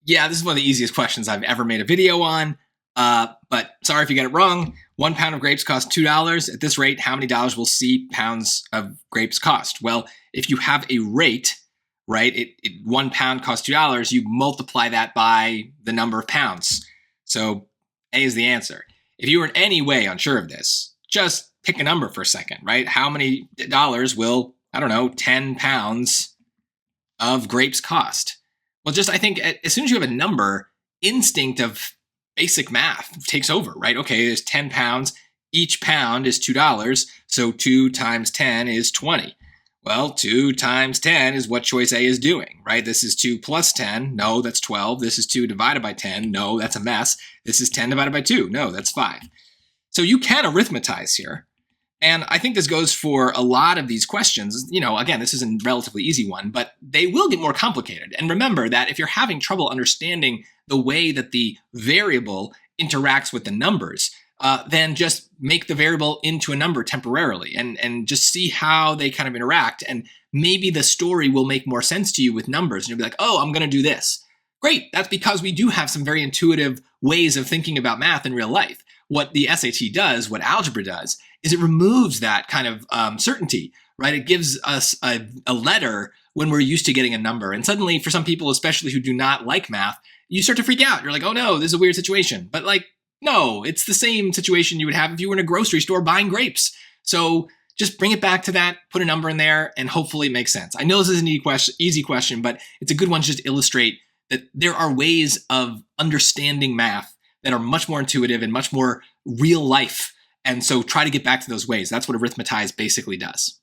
Yeah, this is one of the easiest questions I've ever made a video on. But sorry if you get it wrong. 1 pound of grapes costs $2. At this rate, how many dollars will C pounds of grapes cost? Well, if you have a rate, right, 1 pound costs $2, you multiply that by the number of pounds. So A is the answer. If you were in any way unsure of this, just pick a number for a second, right? How many dollars will, I don't know, 10 pounds of grapes cost? Well, I think as soon as you have a number, instinct of basic math takes over, right? Okay, there's 10 pounds. Each pound is $2. So 2 times 10 is 20. Well, 2 times 10 is what choice A is doing, right? This is 2 plus 10. No, that's 12. This is 2 divided by 10. No, that's a mess. This is 10 divided by 2. No, that's 5. So you can arithmetize here. And I think this goes for a lot of these questions. Again, this is a relatively easy one, but they will get more complicated. And remember that if you're having trouble understanding the way that the variable interacts with the numbers, then just make the variable into a number temporarily and just see how they kind of interact. And maybe the story will make more sense to you with numbers. And you'll be like, oh, I'm going to do this. Great. That's because we do have some very intuitive ways of thinking about math in real life. What the SAT does, what algebra does, is it removes that kind of certainty, right? It gives us a letter when we're used to getting a number. And suddenly, for some people, especially who do not like math, you start to freak out. You're like, oh no, this is a weird situation. But no, it's the same situation you would have if you were in a grocery store buying grapes. So just bring it back to that, put a number in there, and hopefully it makes sense. I know this is an easy question, but it's a good one to just illustrate that there are ways of understanding math that are much more intuitive and much more real life. And so try to get back to those ways. That's what arithmetize basically does.